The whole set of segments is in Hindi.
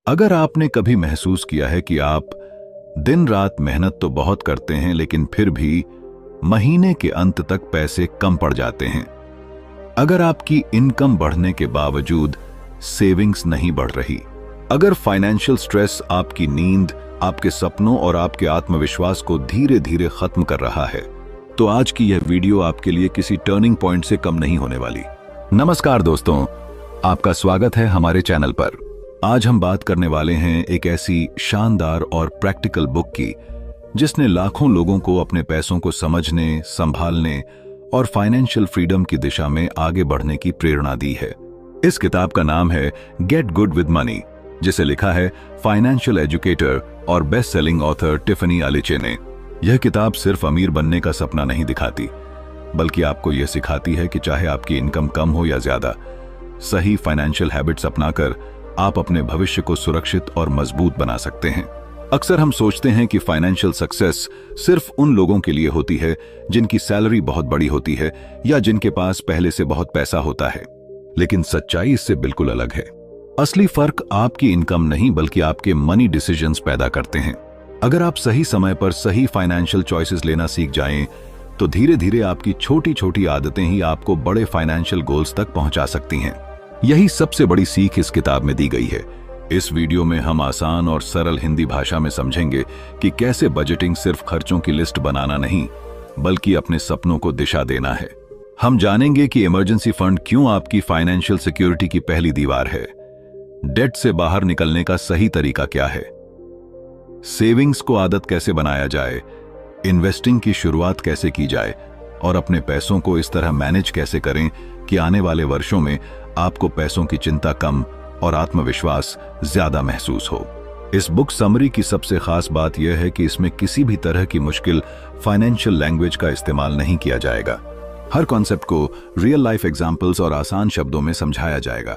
अगर आपने कभी महसूस किया है कि आप दिन रात मेहनत तो बहुत करते हैं लेकिन फिर भी महीने के अंत तक पैसे कम पड़ जाते हैं, अगर आपकी इनकम बढ़ने के बावजूद सेविंग्स नहीं बढ़ रही, अगर फाइनेंशियल स्ट्रेस आपकी नींद, आपके सपनों और आपके आत्मविश्वास को धीरे धीरे खत्म कर रहा है, तो आज की यह वीडियो आपके लिए किसी टर्निंग पॉइंट से कम नहीं होने वाली। नमस्कार दोस्तों, आपका स्वागत है हमारे चैनल पर। आज हम बात करने वाले हैं एक ऐसी शानदार और प्रैक्टिकल बुक की जिसने लाखों लोगों को अपने पैसों को समझने, संभालने और फाइनेंशियल फ्रीडम की दिशा में आगे बढ़ने की प्रेरणा दी है। इस किताब का नाम है गेट गुड विद मनी, जिसे लिखा है फाइनेंशियल एजुकेटर और बेस्ट सेलिंग ऑथर टिफनी अलीचे ने। यह किताब सिर्फ अमीर बनने का सपना नहीं दिखाती, बल्कि आपको यह सिखाती है कि चाहे आपकी इनकम कम हो या ज्यादा, सही फाइनेंशियल हैबिट्स अपनाकर आप अपने भविष्य को सुरक्षित और मजबूत बना सकते हैं। अक्सर हम सोचते हैं कि फाइनेंशियल सक्सेस सिर्फ उन लोगों के लिए होती है जिनकी सैलरी बहुत बड़ी होती है या जिनके पास पहले से बहुत पैसा होता है, लेकिन सच्चाई इससे बिल्कुल अलग है। असली फर्क आपकी इनकम नहीं बल्कि आपके मनी डिसीजंस पैदा करते हैं। अगर आप सही समय पर सही फाइनेंशियल चॉइसेस लेना सीख जाएं, तो धीरे धीरे आपकी छोटी छोटी आदतें ही आपको बड़े फाइनेंशियल गोल्स तक पहुंचा सकती हैं। यही सबसे बड़ी सीख इस किताब में दी गई है। इस वीडियो में हम आसान और सरल हिंदी भाषा में समझेंगे कि कैसे बजटिंग सिर्फ खर्चों की लिस्ट बनाना नहीं, बल्कि अपने सपनों को दिशा देना है। हम जानेंगे कि इमरजेंसी फंड क्यों आपकी फाइनेंशियल सिक्योरिटी की पहली दीवार है, डेट से बाहर निकलने का सही तरीका क्या है, सेविंग्स को आदत कैसे बनाया जाए, इन्वेस्टिंग की शुरुआत कैसे की जाए और अपने पैसों को इस तरह मैनेज कैसे करें कि आने वाले वर्षों में आपको पैसों की चिंता कम और आत्मविश्वास ज्यादा महसूस हो। इस बुक समरी की सबसे खास बात यह है कि इसमें किसी भी तरह की मुश्किल फाइनेंशियल लैंग्वेज का इस्तेमाल नहीं किया जाएगा। हर कॉन्सेप्ट को रियल लाइफ एग्जाम्पल्स और आसान शब्दों में समझाया जाएगा,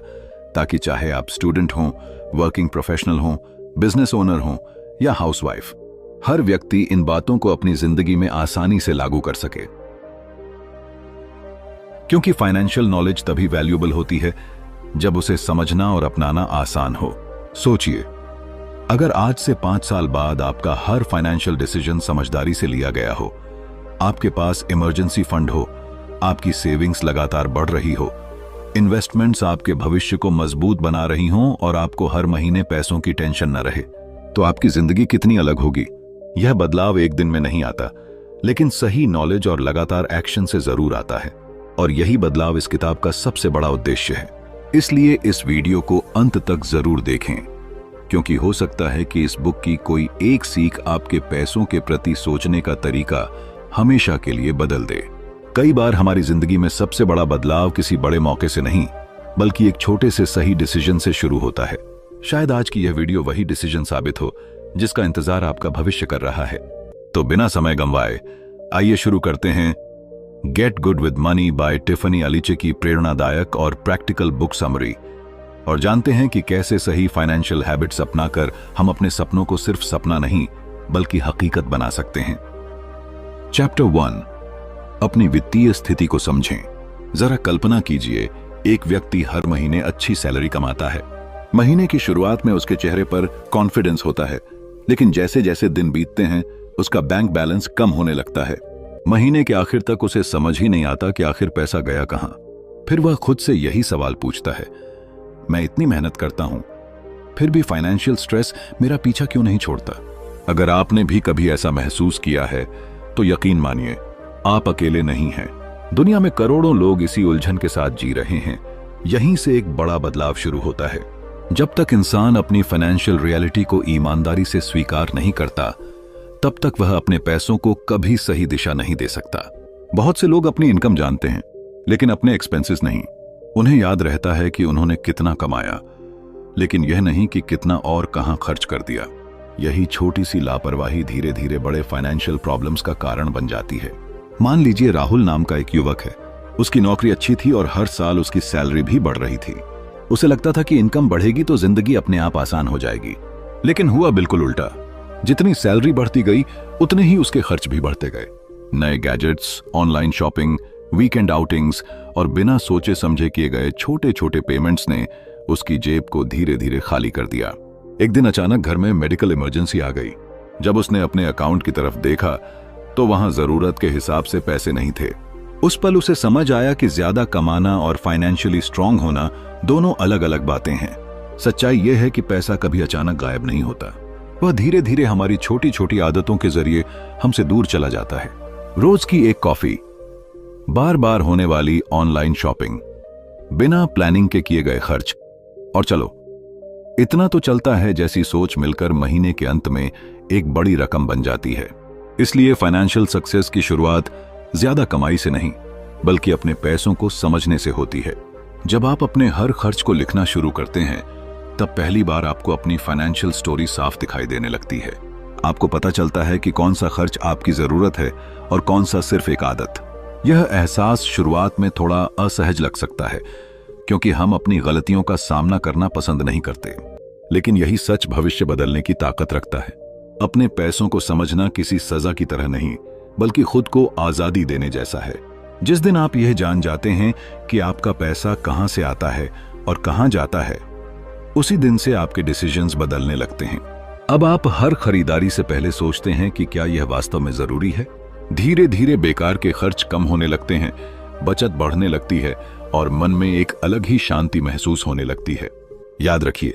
ताकि चाहे आप स्टूडेंट हों, वर्किंग प्रोफेशनल हों, बिजनेस ओनर हों या हाउसवाइफ, हर व्यक्ति इन बातों को अपनी जिंदगी में आसानी से लागू कर सके। क्योंकि फाइनेंशियल नॉलेज तभी वैल्यूएबल होती है जब उसे समझना और अपनाना आसान हो। सोचिए, अगर आज से 5 साल बाद आपका हर फाइनेंशियल डिसीजन समझदारी से लिया गया हो, आपके पास इमरजेंसी फंड हो, आपकी सेविंग्स लगातार बढ़ रही हो, इन्वेस्टमेंट्स आपके भविष्य को मजबूत बना रही हों और आपको हर महीने पैसों की टेंशन न रहे, तो आपकी जिंदगी कितनी अलग होगी। यह बदलाव एक दिन में नहीं आता, लेकिन सही नॉलेज और लगातार एक्शन से जरूर आता है। और यही बदलाव इस किताब का सबसे बड़ा उद्देश्य है। इसलिए इस वीडियो को अंत तक जरूर देखें, क्योंकि हो सकता है कि इस बुक की कोई एक सीख आपके पैसों के प्रति सोचने का तरीका हमेशा के लिए बदल दे। कई बार हमारी जिंदगी में सबसे बड़ा बदलाव किसी बड़े मौके से नहीं, बल्कि एक छोटे से सही डिसीजन से शुरू होता है। शायद आज की यह वीडियो वही डिसीजन साबित हो जिसका इंतजार आपका भविष्य कर रहा है। तो बिना समय गंवाए आइए शुरू करते हैं Get Good with Money by Tiffany Aliche की प्रेरणादायक और प्रैक्टिकल बुक समरी, और जानते हैं कि कैसे सही फाइनेंशियल हैबिट्स अपनाकर हम अपने सपनों को सिर्फ सपना नहीं बल्कि हकीकत बना सकते हैं। चैप्टर 1, अपनी वित्तीय स्थिति को समझें। जरा कल्पना कीजिए, एक व्यक्ति हर महीने अच्छी सैलरी कमाता है। महीने की शुरुआत में उसके चेहरे पर कॉन्फिडेंस होता है, लेकिन जैसे जैसे दिन बीतते हैं उसका बैंक बैलेंस कम होने लगता है। महीने के आखिर तक उसे समझ ही नहीं आता कि आखिर पैसा गया कहां। फिर वह खुद से यही सवाल पूछता है, मैं इतनी मेहनत करता हूं, फिर भी फाइनेंशियल स्ट्रेस मेरा पीछा क्यों नहीं छोड़ता। अगर आपने भी कभी ऐसा महसूस किया है तो यकीन मानिए, आप अकेले नहीं हैं। दुनिया में करोड़ों लोग इसी उलझन के साथ जी रहे हैं। यहीं से एक बड़ा बदलाव शुरू होता है। जब तक इंसान अपनी फाइनेंशियल रियलिटी को ईमानदारी से स्वीकार नहीं करता, तब तक वह अपने पैसों को कभी सही दिशा नहीं दे सकता। बहुत से लोग अपनी इनकम जानते हैं, लेकिन अपने एक्सपेंसेस नहीं। उन्हें याद रहता है कि उन्होंने कितना कमाया, लेकिन यह नहीं कि कितना और कहां खर्च कर दिया। यही छोटी सी लापरवाही धीरे धीरे बड़े फाइनेंशियल प्रॉब्लम्स का कारण बन जाती है। मान लीजिए राहुल नाम का एक युवक है। उसकी नौकरी अच्छी थी और हर साल उसकी सैलरी भी बढ़ रही थी। उसे लगता था कि इनकम बढ़ेगी तो जिंदगी अपने आप आसान हो जाएगी, लेकिन हुआ बिल्कुल उल्टा। जितनी सैलरी बढ़ती गई उतने ही उसके खर्च भी बढ़ते गए। नए gadgets, online shopping, weekend outings और बिना सोचे समझे किए गए छोटे छोटे पेमेंट्स ने उसकी जेब को धीरे धीरे खाली कर दिया। एक दिन अचानक घर में मेडिकल इमरजेंसी आ गई। जब उसने अपने अकाउंट की तरफ देखा तो वहां जरूरत के हिसाब से पैसे नहीं थे। उस पल उसे समझ आया कि ज्यादा कमाना और फाइनेंशियली स्ट्रांग होना दोनों अलग अलग बातें हैं। सच्चाई यह है कि पैसा कभी अचानक गायब नहीं होता, वह धीरे धीरे हमारी छोटी छोटी आदतों के जरिए हमसे दूर चला जाता है। रोज की एक कॉफी, बार बार होने वाली ऑनलाइन शॉपिंग, बिना प्लानिंग के किए गए खर्च, और चलो इतना तो चलता है जैसी सोच मिलकर महीने के अंत में एक बड़ी रकम बन जाती है। इसलिए फाइनेंशियल सक्सेस की शुरुआत ज्यादा कमाई से नहीं बल्कि अपने पैसों को समझने से होती है। जब आप अपने हर खर्च को लिखना शुरू करते हैं तब पहली बार आपको अपनी फाइनेंशियल स्टोरी साफ दिखाई देने लगती है। आपको पता चलता है कि कौन सा खर्च आपकी जरूरत है और कौन सा सिर्फ एक आदत। यह एहसास शुरुआत में थोड़ा असहज लग सकता है क्योंकि हम अपनी गलतियों का सामना करना पसंद नहीं करते, लेकिन यही सच भविष्य बदलने की ताकत रखता है। अपने पैसों को समझना किसी सजा की तरह नहीं बल्कि खुद को आजादी देने जैसा है। जिस दिन आप यह जान जाते हैं कि आपका पैसा कहां से आता है और कहां जाता है, उसी दिन से आपके डिसीजंस बदलने लगते हैं। अब आप हर खरीदारी से पहले सोचते हैं कि क्या यह वास्तव में जरूरी है। धीरे धीरे बेकार के खर्च कम होने लगते हैं, बचत बढ़ने लगती है और मन में एक अलग ही शांति महसूस होने लगती है। याद रखिए,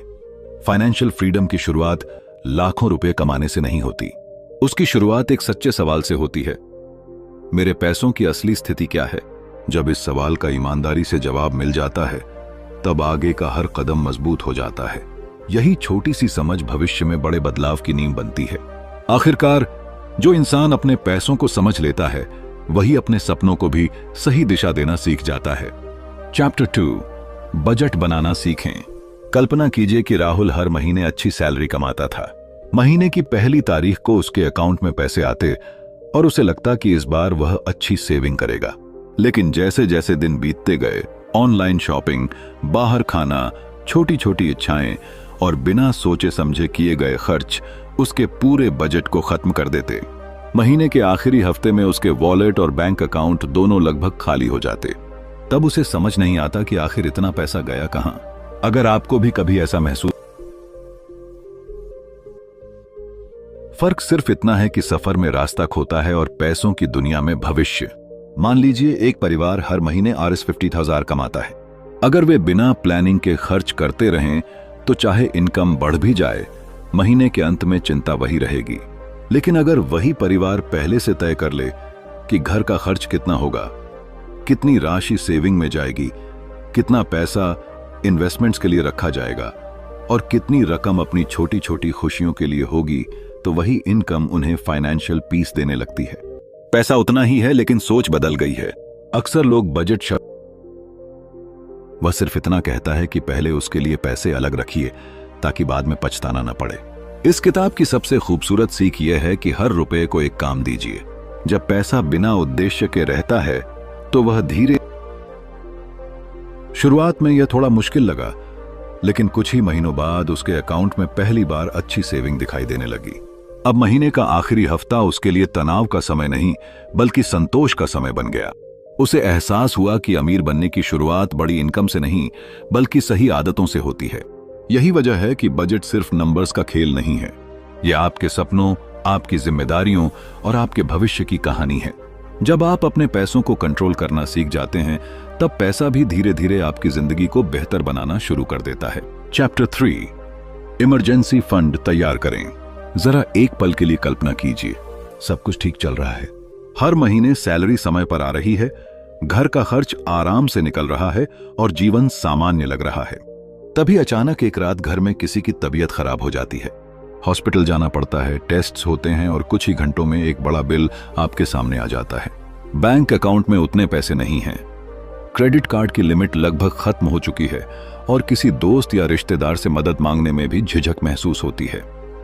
फाइनेंशियल फ्रीडम की शुरुआत लाखों रुपए कमाने से नहीं होती, उसकी शुरुआत एक सच्चे सवाल से होती है, मेरे पैसों की असली स्थिति क्या है। जब इस सवाल का ईमानदारी से जवाब मिल जाता है तब आगे का हर कदम मजबूत हो जाता है। यही छोटी सी समझ भविष्य में बड़े बदलाव की नींव बनती है। आखिरकार जो इंसान अपने पैसों को समझ लेता है वही अपने सपनों को भी सही दिशा देना सीख जाता है। चैप्टर 2, बजट बनाना सीखें। कल्पना कीजिए कि राहुल हर महीने अच्छी सैलरी कमाता था। महीने की पहली तारीख को उसके अकाउंट में पैसे आते और उसे लगता कि इस बार वह अच्छी सेविंग करेगा। लेकिन जैसे जैसे दिन बीतते गए, ऑनलाइन शॉपिंग, बाहर खाना, छोटी छोटी इच्छाएं और बिना सोचे समझे किए गए खर्च उसके पूरे बजट को खत्म कर देते। महीने के आखिरी हफ्ते में उसके वॉलेट और बैंक अकाउंट दोनों लगभग खाली हो जाते। तब उसे समझ नहीं आता कि आखिर इतना पैसा गया कहां। अगर आपको भी कभी ऐसा महसूस, फर्क सिर्फ इतना है कि सफर में रास्ता खोता है और पैसों की दुनिया में भविष्य। मान लीजिए एक परिवार हर महीने Rs 50,000 कमाता है। अगर वे बिना प्लानिंग के खर्च करते रहें तो चाहे इनकम बढ़ भी जाए, महीने के अंत में चिंता वही रहेगी। लेकिन अगर वही परिवार पहले से तय कर ले कि घर का खर्च कितना होगा, कितनी राशि सेविंग में जाएगी, कितना पैसा इन्वेस्टमेंट्स के लिए रखा जाएगा और कितनी रकम अपनी छोटी छोटी खुशियों के लिए होगी, तो वही इनकम उन्हें फाइनेंशियल पीस देने लगती है। पैसा उतना ही है लेकिन सोच बदल गई है। अक्सर लोग बजट शब्द, वह सिर्फ इतना कहता है कि पहले उसके लिए पैसे अलग रखिए ताकि बाद में पछताना न पड़े। इस किताब की सबसे खूबसूरत सीख यह है कि हर रुपए को एक काम दीजिए। जब पैसा बिना उद्देश्य के रहता है तो वह धीरे, शुरुआत में यह थोड़ा मुश्किल लगा लेकिन कुछ ही महीनों बाद उसके अकाउंट में पहली बार अच्छी सेविंग दिखाई देने लगी। अब महीने का आखिरी हफ्ता उसके लिए तनाव का समय नहीं बल्कि संतोष का समय बन गया। उसे एहसास हुआ कि अमीर बनने की शुरुआत बड़ी इनकम से नहीं बल्कि सही आदतों से होती है। यही वजह है कि बजट सिर्फ नंबर्स का खेल नहीं है, यह आपके सपनों, आपकी जिम्मेदारियों और आपके भविष्य की कहानी है। जब आप अपने पैसों को कंट्रोल करना सीख जाते हैं तब पैसा भी धीरे धीरे आपकी जिंदगी को बेहतर बनाना शुरू कर देता है। चैप्टर 3, इमरजेंसी फंड तैयार करें। जरा एक पल के लिए कल्पना कीजिए, सब कुछ ठीक चल रहा है, हर महीने सैलरी समय पर आ रही है, घर का खर्च आराम से निकल रहा है और जीवन सामान्य लग रहा है। तभी अचानक एक रात घर में किसी की तबीयत खराब हो जाती है। हॉस्पिटल जाना पड़ता है, टेस्ट्स होते हैं और कुछ ही घंटों में एक बड़ा बिल आपके सामने आ जाता है। बैंक अकाउंट में उतने पैसे नहीं हैं, क्रेडिट कार्ड की लिमिट लगभग खत्म हो चुकी है और किसी दोस्त या रिश्तेदार से मदद मांगने में भी झिझक महसूस होती है।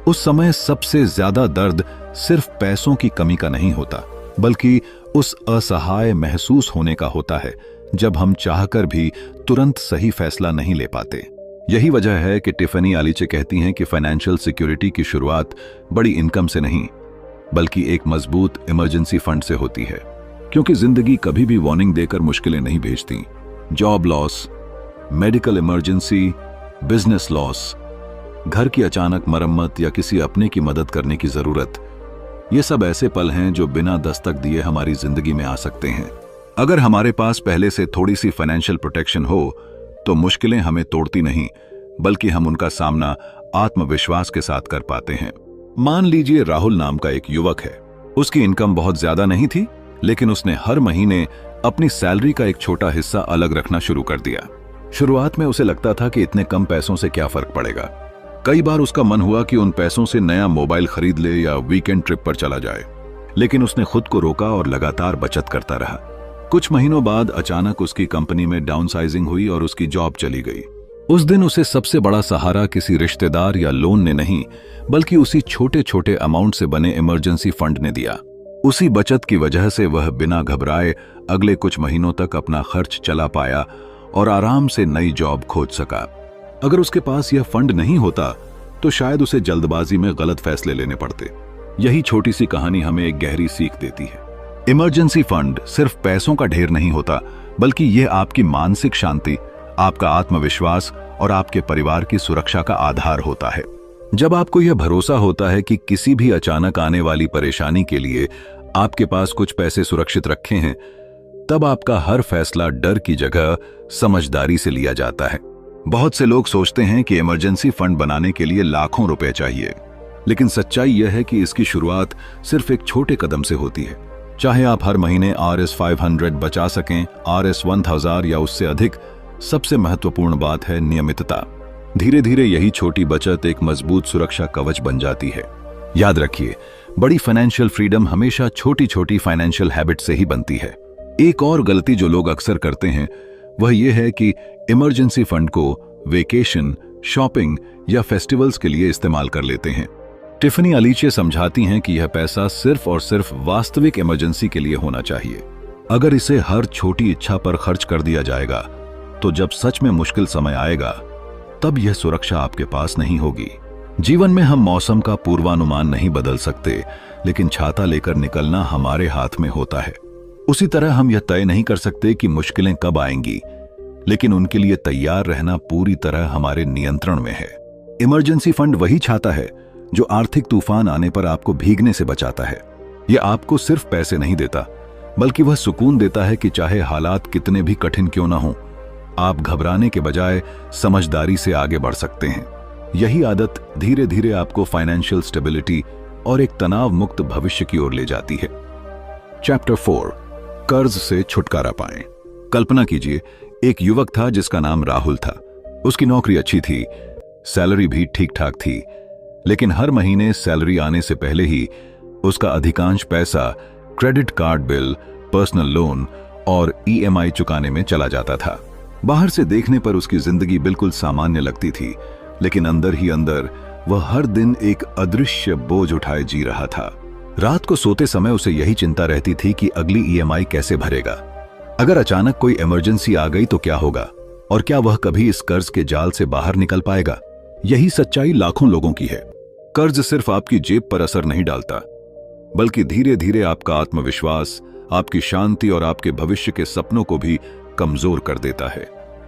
उस समय सबसे ज्यादा दर्द सिर्फ पैसों की कमी का नहीं होता बल्कि उस असहाय महसूस होने का होता है जब हम चाहकर भी तुरंत सही फैसला नहीं ले पाते। यही वजह है कि टिफनी आलीचे कहती हैं कि फाइनेंशियल सिक्योरिटी की शुरुआत बड़ी इनकम से नहीं बल्कि एक मजबूत इमरजेंसी फंड से होती है, क्योंकि जिंदगी कभी भी वार्निंग देकर मुश्किलें नहीं भेजती। Job loss, medical emergency, business loss, घर की अचानक मरम्मत या किसी अपने की मदद करने की जरूरत। ये सब ऐसे पल हैं जो बिना दस्तक दिए हमारी जिंदगी में आ सकते हैं। अगर हमारे पास पहले से थोड़ी सी फाइनेंशियल प्रोटेक्शन हो तो मुश्किलें हमें तोड़ती नहीं, बल्कि हम उनका सामना आत्मविश्वास के साथ कर पाते हैं। मान लीजिए राहुल नाम का एक युवक है। उसकी इनकम बहुत ज्यादा नहीं थी, लेकिन उसने हर महीने अपनी सैलरी का एक छोटा हिस्सा अलग रखना शुरू कर दिया। शुरुआत में उसे लगता था कि इतने कम पैसों से क्या फर्क पड़ेगा। कई बार उसका मन हुआ कि उन पैसों से नया मोबाइल खरीद ले या वीकेंड ट्रिप पर चला जाए, लेकिन उसने खुद को रोका और लगातार बचत करता रहा। कुछ महीनों बाद अचानक उसकी कंपनी में डाउनसाइजिंग हुई और उसकी जॉब चली गई। उस दिन उसे सबसे बड़ा सहारा किसी रिश्तेदार या लोन ने नहीं, बल्कि उसी छोटे छोटे अमाउंट से बने इमरजेंसी फंड ने दिया। उसी बचत की वजह से वह बिना घबराए अगले कुछ महीनों तक अपना खर्च चला पाया और आराम से नई जॉब खोज सका। अगर उसके पास यह फंड नहीं होता तो शायद उसे जल्दबाजी में गलत फैसले लेने पड़ते। यही छोटी सी कहानी हमें एक गहरी सीख देती है। इमरजेंसी फंड सिर्फ पैसों का ढेर नहीं होता, बल्कि यह आपकी मानसिक शांति, आपका आत्मविश्वास और आपके परिवार की सुरक्षा का आधार होता है। जब आपको यह भरोसा होता है कि किसी भी अचानक आने वाली परेशानी के लिए आपके पास कुछ पैसे सुरक्षित रखे हैं, तब आपका हर फैसला डर की जगह समझदारी से लिया जाता है। बहुत से लोग सोचते हैं कि इमरजेंसी फंड बनाने के लिए लाखों रुपए चाहिए, लेकिन सच्चाई यह है कि इसकी शुरुआत सिर्फ एक छोटे कदम से होती है। चाहे आप हर महीने RS500 बचा सकें, RS1000 या उससे अधिक, सबसे महत्वपूर्ण बात है नियमितता। धीरे धीरे यही छोटी बचत एक मजबूत सुरक्षा कवच बन जाती है। याद रखिए, बड़ी फाइनेंशियल फ्रीडम हमेशा छोटी छोटी फाइनेंशियल हैबिट से ही बनती है। एक और गलती जो लोग अक्सर करते हैं वह यह है कि इमरजेंसी फंड को वेकेशन, शॉपिंग या फेस्टिवल्स के लिए इस्तेमाल कर लेते हैं। टिफनी अलीचे समझाती हैं कि यह पैसा सिर्फ और सिर्फ वास्तविक इमरजेंसी के लिए होना चाहिए। अगर इसे हर छोटी इच्छा पर खर्च कर दिया जाएगा तो जब सच में मुश्किल समय आएगा तब यह सुरक्षा आपके पास नहीं होगी। जीवन में हम मौसम का पूर्वानुमान नहीं बदल सकते, लेकिन छाता लेकर निकलना हमारे हाथ में होता है। उसी तरह हम यह तय नहीं कर सकते कि मुश्किलें कब आएंगी, लेकिन उनके लिए तैयार रहना पूरी तरह हमारे नियंत्रण में है। इमरजेंसी फंड वही छाता है जो आर्थिक तूफान आने पर आपको भीगने से बचाता है। यह आपको सिर्फ पैसे नहीं देता, बल्कि वह सुकून देता है कि चाहे हालात कितने भी कठिन क्यों ना हों, आप घबराने के बजाय समझदारी से आगे बढ़ सकते हैं। यही आदत धीरे धीरे आपको फाइनेंशियल स्टेबिलिटी और एक तनाव मुक्त भविष्य की ओर ले जाती है। चैप्टर 4, कर्ज से छुटकारा पाएं। कल्पना कीजिए, एक युवक था जिसका नाम राहुल था। उसकी नौकरी अच्छी थी, सैलरी भी ठीक ठाक थी, लेकिन हर महीने सैलरी आने से पहले ही उसका अधिकांश पैसा credit card bill, personal loan और EMI चुकाने में चला जाता था। बाहर से देखने पर उसकी जिंदगी बिल्कुल सामान्य लगती थी, लेकिन अंदर ही अंदर वह हर दिन एक अदृश्य बोझ उठाए जी रहा था। रात को सोते समय उसे यही चिंता रहती थी कि अगली EMI कैसे भरेगा। अगर अचानक कोई इमरजेंसी आ गई तो क्या होगा, और क्या वह कभी इस कर्ज के जाल से बाहर निकल पाएगा। यही सच्चाई लाखों लोगों की है। कर्ज सिर्फ आपकी जेब पर असर नहीं डालता, बल्कि धीरे धीरे आपका आत्मविश्वास, आपकी शांति और आपके भविष्य के सपनों को भी कमजोर कर देता है।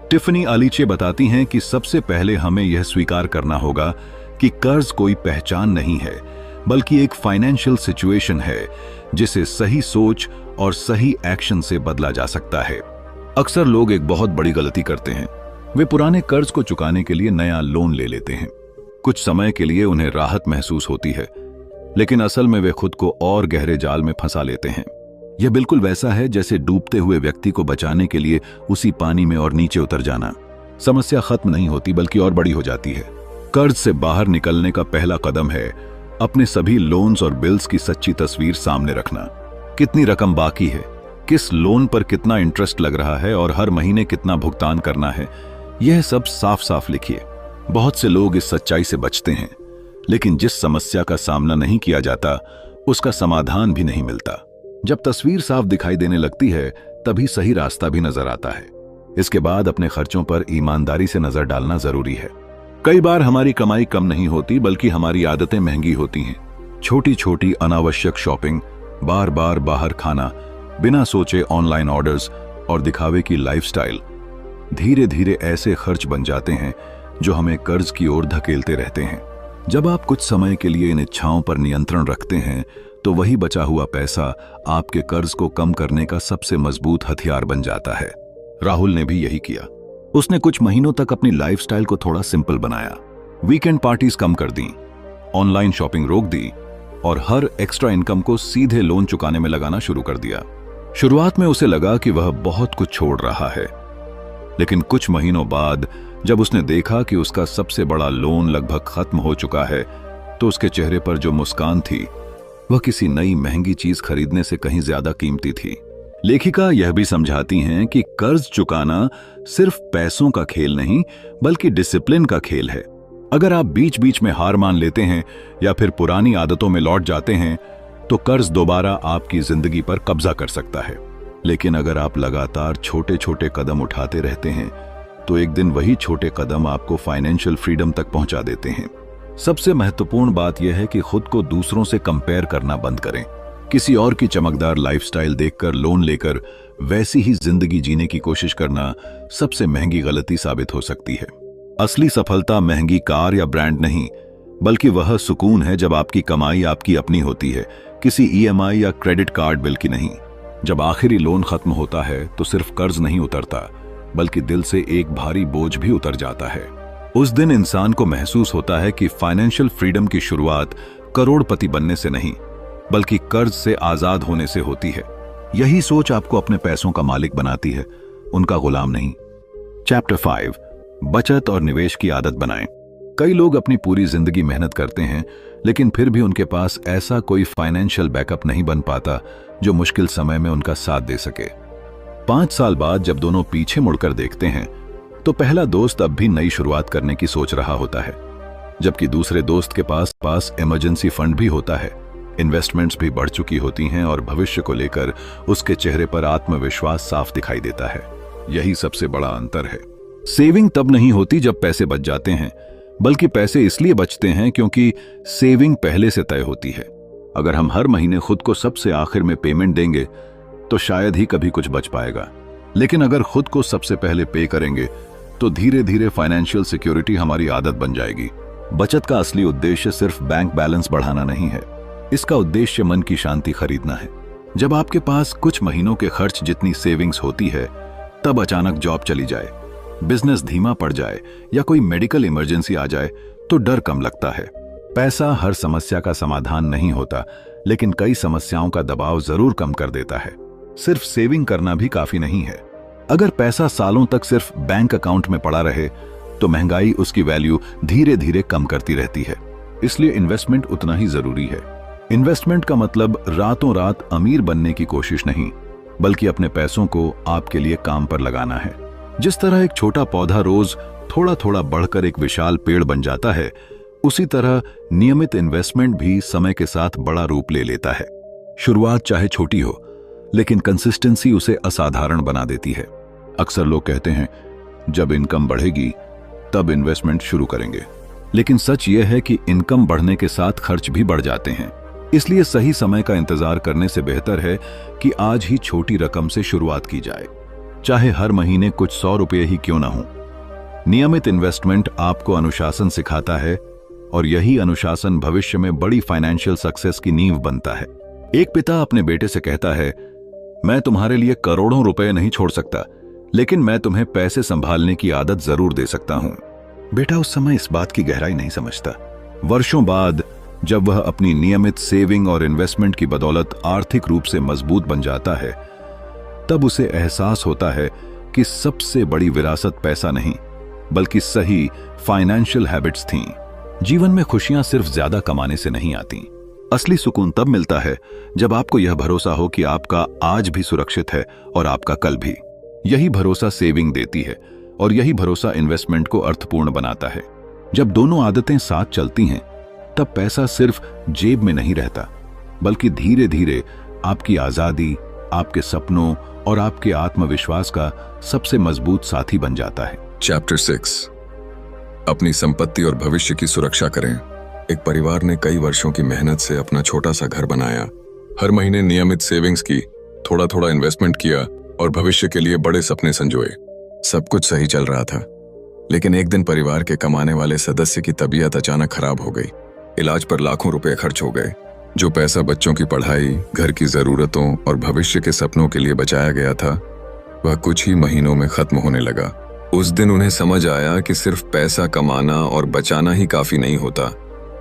टिफनी अलीचे बताती हैं कि सबसे पहले हमें यह स्वीकार करना होगा कि कर्ज कोई पहचान नहीं है, बल्कि एक फाइनेंशियल सिचुएशन है जिसे सही सोच और सही एक्शन से बदला जा सकता है। अक्सर लोग एक बहुत बड़ी गलती करते हैं। वे पुराने कर्ज को चुकाने के लिए नया लोन ले लेते हैं। कुछ समय के लिए उन्हें राहत महसूस होती है, लेकिन असल में वे खुद को और गहरे जाल में फंसा लेते हैं। यह बिल्कुल वैसा है जैसे डूबते हुए व्यक्ति को बचाने के लिए उसी पानी में और नीचे उतर जाना। समस्या खत्म नहीं होती, बल्कि और बड़ी हो जाती है। कर्ज से बाहर निकलने का पहला कदम है अपने सभी लोन्स और बिल्स की सच्ची तस्वीर सामने रखना। कितनी रकम बाकी है, किस लोन पर कितना इंटरेस्ट लग रहा है और हर महीने कितना भुगतान करना है, यह सब साफ साफ लिखिए। बहुत से लोग इस सच्चाई से बचते हैं, लेकिन जिस समस्या का सामना नहीं किया जाता उसका समाधान भी नहीं मिलता। जब तस्वीर साफ दिखाई देने लगती है तभी सही रास्ता भी नजर आता है। इसके बाद अपने खर्चों पर ईमानदारी से नजर डालना जरूरी है। कई बार हमारी कमाई कम नहीं होती, बल्कि हमारी आदतें महंगी होती हैं। छोटी छोटी अनावश्यक शॉपिंग, बार बार बाहर खाना, बिना सोचे ऑनलाइन ऑर्डर्स और दिखावे की लाइफस्टाइल धीरे धीरे ऐसे खर्च बन जाते हैं जो हमें कर्ज की ओर धकेलते रहते हैं। जब आप कुछ समय के लिए इन इच्छाओं पर नियंत्रण रखते हैं तो वही बचा हुआ पैसा आपके कर्ज को कम करने का सबसे मजबूत हथियार बन जाता है। राहुल ने भी यही किया। उसने कुछ महीनों तक अपनी लाइफस्टाइल को थोड़ा सिंपल बनाया, वीकेंड पार्टीज कम कर दी, ऑनलाइन शॉपिंग रोक दी और हर एक्स्ट्रा इनकम को सीधे लोन चुकाने में लगाना शुरू कर दिया। शुरुआत में उसे लगा कि वह बहुत कुछ छोड़ रहा है, लेकिन कुछ महीनों बाद जब उसने देखा कि उसका सबसे बड़ा लोन लगभग खत्म हो चुका है तो उसके चेहरे पर जो मुस्कान थी वह किसी नई महंगी चीज खरीदने से कहीं ज्यादा कीमती थी। लेखिका यह भी समझाती हैं कि कर्ज चुकाना सिर्फ पैसों का खेल नहीं बल्कि डिसिप्लिन का खेल है। अगर आप बीच बीच में हार मान लेते हैं या फिर पुरानी आदतों में लौट जाते हैं तो कर्ज दोबारा आपकी जिंदगी पर कब्जा कर सकता है। लेकिन अगर आप लगातार छोटे छोटे कदम उठाते रहते हैं तो एक दिन वही छोटे कदम आपको फाइनेंशियल फ्रीडम तक पहुंचा देते हैं। सबसे महत्वपूर्ण बात यह है कि खुद को दूसरों से कंपेयर करना बंद करें। किसी और की चमकदार लाइफस्टाइल देखकर लोन लेकर वैसी ही जिंदगी जीने की कोशिश करना सबसे महंगी गलती साबित हो सकती है। असली सफलता महंगी कार या ब्रांड नहीं, बल्कि वह सुकून है जब आपकी कमाई आपकी अपनी होती है, किसी ईएमआई या क्रेडिट कार्ड बिल की नहीं। जब आखिरी लोन खत्म होता है तो सिर्फ कर्ज नहीं उतरता बल्कि दिल से एक भारी बोझ भी उतर जाता है। उस दिन इंसान को महसूस होता है कि फाइनेंशियल फ्रीडम की शुरुआत करोड़पति बनने से नहीं बल्कि कर्ज से आजाद होने से होती है। यही सोच आपको अपने पैसों का मालिक बनाती है, उनका गुलाम नहीं। चैप्टर 5, बचत और निवेश की आदत बनाएं। कई लोग अपनी पूरी जिंदगी मेहनत करते हैं लेकिन फिर भी उनके पास ऐसा कोई फाइनेंशियल बैकअप नहीं बन पाता जो मुश्किल समय में उनका साथ दे सके। 5 साल बाद जब दोनों पीछे मुड़कर देखते हैं तो पहला दोस्त अब भी नई शुरुआत करने की सोच रहा होता है, जबकि दूसरे दोस्त के पास इमरजेंसी फंड भी होता है, इन्वेस्टमेंट्स भी बढ़ चुकी होती हैं और भविष्य को लेकर उसके चेहरे पर आत्मविश्वास साफ दिखाई देता है। यही सबसे बड़ा अंतर है। सेविंग तब नहीं होती जब पैसे बच जाते हैं, बल्कि पैसे इसलिए बचते हैं क्योंकि सेविंग पहले से तय होती है। अगर हम हर महीने खुद को सबसे आखिर में पेमेंट देंगे तो शायद ही कभी कुछ बच पाएगा, लेकिन अगर खुद को सबसे पहले पे करेंगे तो धीरे धीरे फाइनेंशियल सिक्योरिटी हमारी आदत बन जाएगी। बचत का असली उद्देश्य सिर्फ बैंक बैलेंस बढ़ाना नहीं है, इसका उद्देश्य मन की शांति खरीदना है। जब आपके पास कुछ महीनों के खर्च जितनी सेविंग्स होती है, तब अचानक जॉब चली जाए, बिजनेस धीमा पड़ जाए या कोई मेडिकल इमरजेंसी आ जाए तो डर कम लगता है। पैसा हर समस्या का समाधान नहीं होता, लेकिन कई समस्याओं का दबाव जरूर कम कर देता है। सिर्फ सेविंग करना भी काफी नहीं है। अगर पैसा सालों तक सिर्फ बैंक अकाउंट में पड़ा रहे तो महंगाई उसकी वैल्यू धीरे धीरे कम करती रहती है। इसलिए इन्वेस्टमेंट उतना ही जरूरी है। इन्वेस्टमेंट का मतलब रातों रात अमीर बनने की कोशिश नहीं, बल्कि अपने पैसों को आपके लिए काम पर लगाना है। जिस तरह एक छोटा पौधा रोज थोड़ा थोड़ा बढ़कर एक विशाल पेड़ बन जाता है, उसी तरह नियमित इन्वेस्टमेंट भी समय के साथ बड़ा रूप ले लेता है। शुरुआत चाहे छोटी हो, लेकिन कंसिस्टेंसी उसे असाधारण बना देती है। अक्सर लोग कहते हैं जब इनकम बढ़ेगी तब इन्वेस्टमेंट शुरू करेंगे, लेकिन सच यह है कि इनकम बढ़ने के साथ खर्च भी बढ़ जाते हैं। इसलिए सही समय का इंतजार करने से बेहतर है कि आज ही छोटी रकम से शुरुआत की जाए, चाहे हर महीने कुछ 100 रुपये ही क्यों ना हो। नियमित इन्वेस्टमेंट आपको अनुशासन सिखाता है और यही अनुशासन भविष्य में बड़ी फाइनेंशियल सक्सेस की नींव बनता है। एक पिता अपने बेटे से कहता है, मैं तुम्हारे लिए करोड़ों रुपए नहीं छोड़ सकता, लेकिन मैं तुम्हें पैसे संभालने की आदत जरूर दे सकता हूं। बेटा उस समय इस बात की गहराई नहीं समझता। वर्षों बाद जब वह अपनी नियमित सेविंग और इन्वेस्टमेंट की बदौलत आर्थिक रूप से मजबूत बन जाता है, तब उसे एहसास होता है कि सबसे बड़ी विरासत पैसा नहीं बल्कि सही फाइनेंशियल हैबिट्स थीं। जीवन में खुशियां सिर्फ ज्यादा कमाने से नहीं आती। असली सुकून तब मिलता है जब आपको यह भरोसा हो कि आपका आज भी सुरक्षित है और आपका कल भी। यही भरोसा सेविंग देती है और यही भरोसा इन्वेस्टमेंट को अर्थपूर्ण बनाता है। जब दोनों आदतें साथ चलती हैं, तब पैसा सिर्फ जेब में नहीं रहता, बल्कि धीरे धीरे आपकी आजादी, आपके सपनों और आपके आत्मविश्वास का सबसे मजबूत साथी बन जाता है। चैप्टर 6, अपनी संपत्ति और भविष्य की सुरक्षा करें। एक परिवार ने कई वर्षों की मेहनत से अपना छोटा सा घर बनाया, हर महीने नियमित सेविंग्स की, थोड़ा थोड़ा इन्वेस्टमेंट किया और भविष्य के लिए बड़े सपने संजोए। सब कुछ सही चल रहा था, लेकिन एक दिन परिवार के कमाने वाले सदस्य की तबीयत अचानक खराब हो गई। इलाज पर लाखों रुपए खर्च हो गए। जो पैसा बच्चों की पढ़ाई, घर की जरूरतों और भविष्य के सपनों के लिए बचाया गया था, वह कुछ ही महीनों में खत्म होने लगा। उस दिन उन्हें समझ आया कि सिर्फ पैसा कमाना और बचाना ही काफी नहीं होता,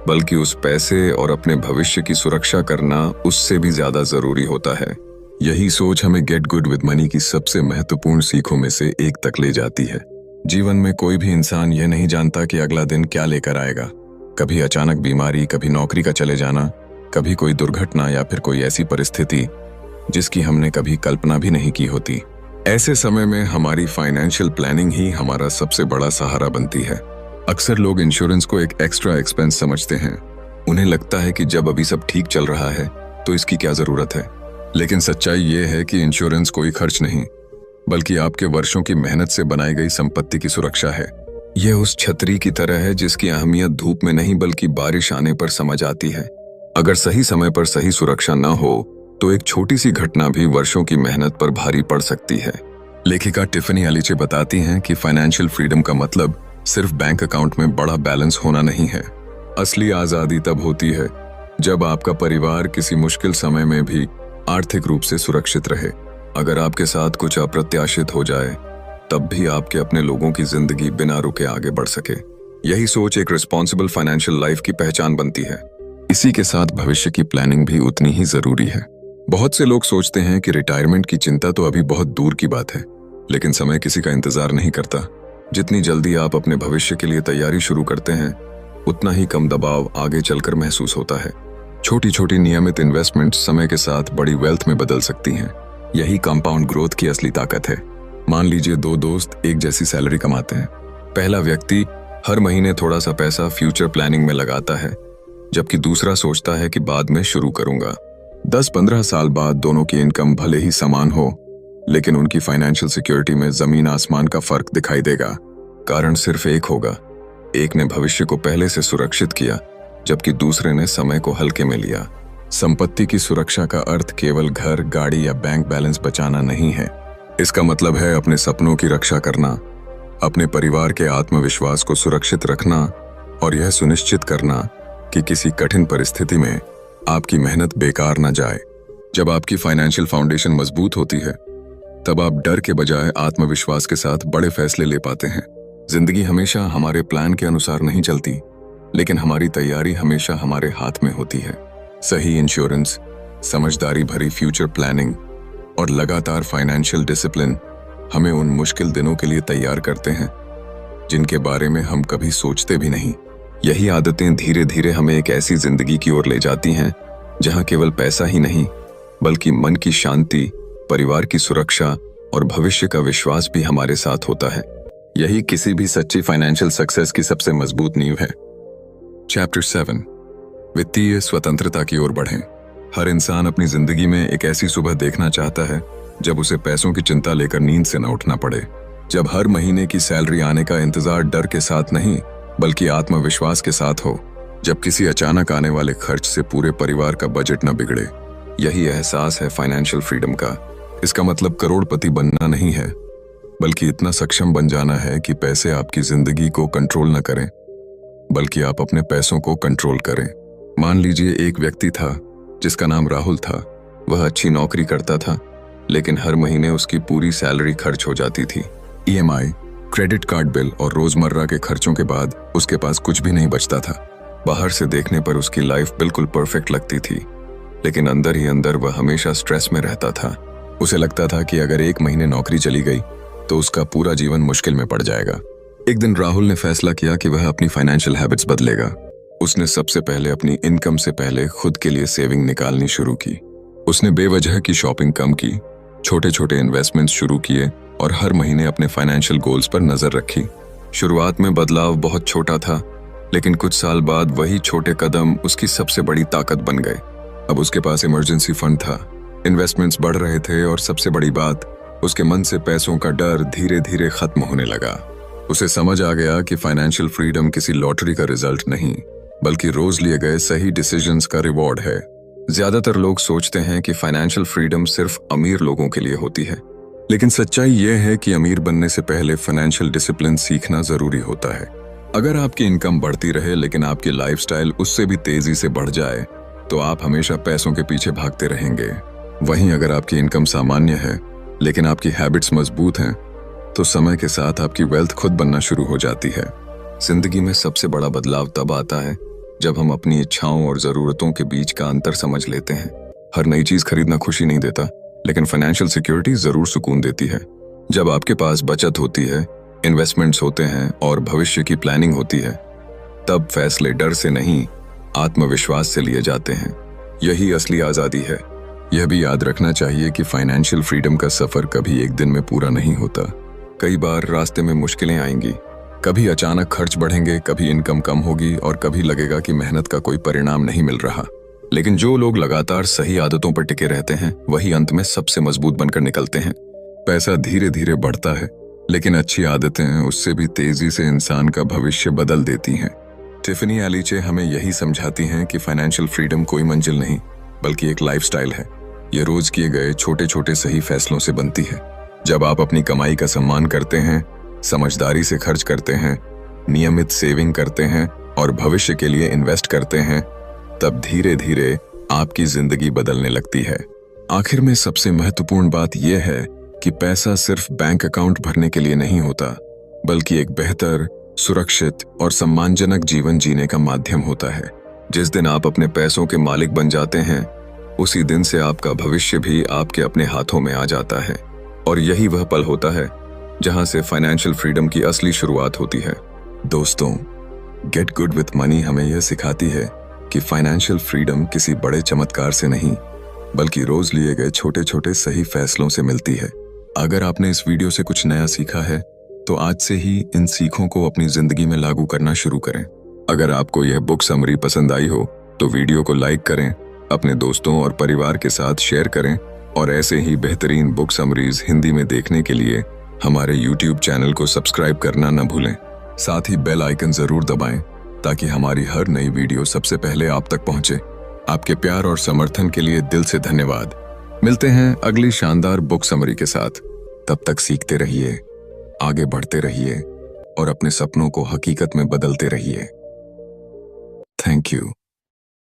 बल्कि उस पैसे और अपने भविष्य की सुरक्षा करना उससे भी ज्यादा जरूरी होता है। यही सोच हमें गेट गुड विद मनी की सबसे महत्वपूर्ण सीखों में से एक तक ले जाती है। जीवन में कोई भी इंसान यह नहीं जानता कि अगला दिन क्या लेकर आएगा। कभी अचानक बीमारी, कभी नौकरी का चले जाना, कभी कोई दुर्घटना या फिर कोई ऐसी परिस्थिति जिसकी हमने कभी कल्पना भी नहीं की होती। ऐसे समय में हमारी फाइनेंशियल प्लानिंग ही हमारा सबसे बड़ा सहारा बनती है। अक्सर लोग इंश्योरेंस को एक एक्स्ट्रा एक्सपेंस समझते हैं। उन्हें लगता है कि जब अभी सब ठीक चल रहा है तो इसकी क्या जरूरत है। लेकिन सच्चाई ये है कि इंश्योरेंस कोई खर्च नहीं, बल्कि आपके वर्षों की मेहनत से बनाई गई संपत्ति की सुरक्षा है। यह उस छतरी की तरह है जिसकी अहमियत धूप में नहीं बल्कि बारिश आने पर समझ आती है। अगर सही समय पर सही सुरक्षा न हो तो एक छोटी सी घटना भी वर्षों की मेहनत पर भारी पड़ सकती है। लेखिका टिफनी अलीचे बताती हैं कि फाइनेंशियल फ्रीडम का मतलब सिर्फ बैंक अकाउंट में बड़ा बैलेंस होना नहीं है। असली आजादी तब होती है जब आपका परिवार किसी मुश्किल समय में भी आर्थिक रूप से सुरक्षित रहे। अगर आपके साथ कुछ अप्रत्याशित हो जाए तब भी आपके अपने लोगों की जिंदगी बिना रुके आगे बढ़ सके। यही सोच एक रिस्पॉन्सिबल फाइनेंशियल लाइफ की पहचान बनती है। इसी के साथ भविष्य की प्लानिंग भी उतनी ही जरूरी है। बहुत से लोग सोचते हैं कि रिटायरमेंट की चिंता तो अभी बहुत दूर की बात है, लेकिन समय किसी का इंतजार नहीं करता। जितनी जल्दी आप अपने भविष्य के लिए तैयारी शुरू करते हैं, उतना ही कम दबाव आगे चलकर महसूस होता है। छोटी छोटी नियमित इन्वेस्टमेंट समय के साथ बड़ी वेल्थ में बदल सकती हैं। यही कंपाउंड ग्रोथ की असली ताकत है। मान लीजिए दो दोस्त एक जैसी सैलरी कमाते हैं। पहला व्यक्ति हर महीने थोड़ा सा पैसा फ्यूचर प्लानिंग में लगाता है, जबकि दूसरा सोचता है कि बाद में शुरू करूंगा। 10-15 साल बाद दोनों की इनकम भले ही समान हो, लेकिन उनकी फाइनेंशियल सिक्योरिटी में जमीन आसमान का फर्क दिखाई देगा। कारण सिर्फ एक होगा, एक ने भविष्य को पहले से सुरक्षित किया, जबकि दूसरे ने समय को हल्के में लिया। संपत्ति की सुरक्षा का अर्थ केवल घर, गाड़ी या बैंक बैलेंस बचाना नहीं है। इसका मतलब है अपने सपनों की रक्षा करना, अपने परिवार के आत्मविश्वास को सुरक्षित रखना और यह सुनिश्चित करना कि किसी कठिन परिस्थिति में आपकी मेहनत बेकार न जाए। जब आपकी फाइनेंशियल फाउंडेशन मजबूत होती है, तब आप डर के बजाय आत्मविश्वास के साथ बड़े फैसले ले पाते हैं। जिंदगी हमेशा हमारे प्लान के अनुसार नहीं चलती, लेकिन हमारी तैयारी हमेशा हमारे हाथ में होती है। सही इंश्योरेंस, समझदारी भरी फ्यूचर प्लानिंग और लगातार फाइनेंशियल डिसिप्लिन हमें उन मुश्किल दिनों के लिए तैयार करते हैं जिनके बारे में हम कभी सोचते भी नहीं। यही आदतें धीरे धीरे हमें एक ऐसी जिंदगी की ओर ले जाती हैं जहां केवल पैसा ही नहीं, बल्कि मन की शांति, परिवार की सुरक्षा और भविष्य का विश्वास भी हमारे साथ होता है। यही किसी भी सच्ची फाइनेंशियल सक्सेस की सबसे मजबूत नींव है। चैप्टर 7, वित्तीय स्वतंत्रता की ओर बढ़ें। हर इंसान अपनी जिंदगी में एक ऐसी सुबह देखना चाहता है जब उसे पैसों की चिंता लेकर नींद से न उठना पड़े, जब हर महीने की सैलरी आने का इंतजार डर के साथ नहीं बल्कि आत्मविश्वास के साथ हो, जब किसी अचानक आने वाले खर्च से पूरे परिवार का बजट न बिगड़े। यही एहसास है फाइनेंशियल फ्रीडम का। इसका मतलब करोड़पति बनना नहीं है, बल्कि इतना सक्षम बन जाना है कि पैसे आपकी जिंदगी को कंट्रोल न करें, बल्कि आप अपने पैसों को कंट्रोल करें। मान लीजिए एक व्यक्ति था जिसका नाम राहुल था। वह अच्छी नौकरी करता था, लेकिन हर महीने उसकी पूरी सैलरी खर्च हो जाती थी। EMI, क्रेडिट कार्ड बिल और रोजमर्रा के खर्चों के बाद उसके पास कुछ भी नहीं बचता था। बाहर से देखने पर उसकी लाइफ बिल्कुल परफेक्ट लगती थी, लेकिन अंदर ही अंदर वह हमेशा स्ट्रेस में रहता था। उसे लगता था कि अगर एक महीने नौकरी चली गई तो उसका पूरा जीवन मुश्किल में पड़ जाएगा। एक दिन राहुल ने फैसला किया कि वह अपनी फाइनेंशियल हैबिट्स बदलेगा। उसने सबसे पहले अपनी इनकम से पहले खुद के लिए सेविंग निकालनी शुरू की। उसने बेवजह की शॉपिंग कम की, छोटे छोटे इन्वेस्टमेंट्स शुरू किए और हर महीने अपने फाइनेंशियल गोल्स पर नजर रखी। शुरुआत में बदलाव बहुत छोटा था, लेकिन कुछ साल बाद वही छोटे कदम उसकी सबसे बड़ी ताकत बन गए। अब उसके पास इमरजेंसी फंड था, इन्वेस्टमेंट्स बढ़ रहे थे और सबसे बड़ी बात, उसके मन से पैसों का डर धीरे धीरे खत्म होने लगा। उसे समझ आ गया कि फाइनेंशियल फ्रीडम किसी लॉटरी का रिजल्ट नहीं, बल्कि रोज लिए गए सही डिसीजंस का रिवॉर्ड है। ज्यादातर लोग सोचते हैं कि फाइनेंशियल फ्रीडम सिर्फ अमीर लोगों के लिए होती है, लेकिन सच्चाई यह है कि अमीर बनने से पहले फाइनेंशियल डिसिप्लिन सीखना जरूरी होता है। अगर आपकी इनकम बढ़ती रहे लेकिन आपकी लाइफस्टाइल उससे भी तेजी से बढ़ जाए तो आप हमेशा पैसों के पीछे भागते रहेंगे। वहीं अगर आपकी इनकम सामान्य है लेकिन आपकी हैबिट्स मजबूत हैं तो समय के साथ आपकी वेल्थ खुद बनना शुरू हो जाती है। जिंदगी में सबसे बड़ा बदलाव तब आता है जब हम अपनी इच्छाओं और जरूरतों के बीच का अंतर समझ लेते हैं। हर नई चीज खरीदना खुशी नहीं देता, लेकिन फाइनेंशियल सिक्योरिटी जरूर सुकून देती है। जब आपके पास बचत होती है, इन्वेस्टमेंट्स होते हैं और भविष्य की प्लानिंग होती है, तब फैसले डर से नहीं आत्मविश्वास से लिए जाते हैं। यही असली आजादी है। यह भी याद रखना चाहिए कि फाइनेंशियल फ्रीडम का सफर कभी एक दिन में पूरा नहीं होता। कई बार रास्ते में मुश्किलें आएंगी, कभी अचानक खर्च बढ़ेंगे, कभी इनकम कम होगी और कभी लगेगा कि मेहनत का कोई परिणाम नहीं मिल रहा। लेकिन जो लोग लगातार सही आदतों पर टिके रहते हैं वही अंत में सबसे मजबूत बनकर निकलते हैं। पैसा धीरे धीरे बढ़ता है, लेकिन अच्छी आदतें उससे भी तेजी से इंसान का भविष्य बदल देती हैं। टिफनी एलिचे हमें यही समझाती हैं कि फाइनेंशियल फ्रीडम कोई मंजिल नहीं बल्कि एक लाइफस्टाइल है। ये रोज किए गए छोटे छोटे सही फैसलों से बनती है। जब आप अपनी कमाई का सम्मान करते हैं, समझदारी से खर्च करते हैं, नियमित सेविंग करते हैं और भविष्य के लिए इन्वेस्ट करते हैं, तब धीरे धीरे आपकी जिंदगी बदलने लगती है। आखिर में सबसे महत्वपूर्ण बात यह है कि पैसा सिर्फ बैंक अकाउंट भरने के लिए नहीं होता, बल्कि एक बेहतर, सुरक्षित और सम्मानजनक जीवन जीने का माध्यम होता है। जिस दिन आप अपने पैसों के मालिक बन जाते हैं, उसी दिन से आपका भविष्य भी आपके अपने हाथों में आ जाता है। और यही वह पल होता है जहां से फाइनेंशियल फ्रीडम की असली शुरुआत होती है। दोस्तों, गेट गुड विथ मनी हमें यह सिखाती है कि फाइनेंशियल फ्रीडम किसी बड़े चमत्कार से नहीं बल्कि रोज लिए गए छोटे छोटे सही फैसलों से मिलती है। अगर आपने इस वीडियो से कुछ नया सीखा है तो आज से ही इन सीखों को अपनी जिंदगी में लागू करना शुरू करें। अगर आपको यह बुक समरी पसंद आई हो तो वीडियो को लाइक करें, अपने दोस्तों और परिवार के साथ शेयर करें और ऐसे ही बेहतरीन बुक समरीज हिंदी में देखने के लिए हमारे YouTube चैनल को सब्सक्राइब करना न भूलें। साथ ही बेल आइकन जरूर दबाएं ताकि हमारी हर नई वीडियो सबसे पहले आप तक पहुंचे। आपके प्यार और समर्थन के लिए दिल से धन्यवाद। मिलते हैं अगली शानदार बुक समरी के साथ। तब तक सीखते रहिए, आगे बढ़ते रहिए और अपने सपनों को हकीकत में बदलते रहिए। Thank you.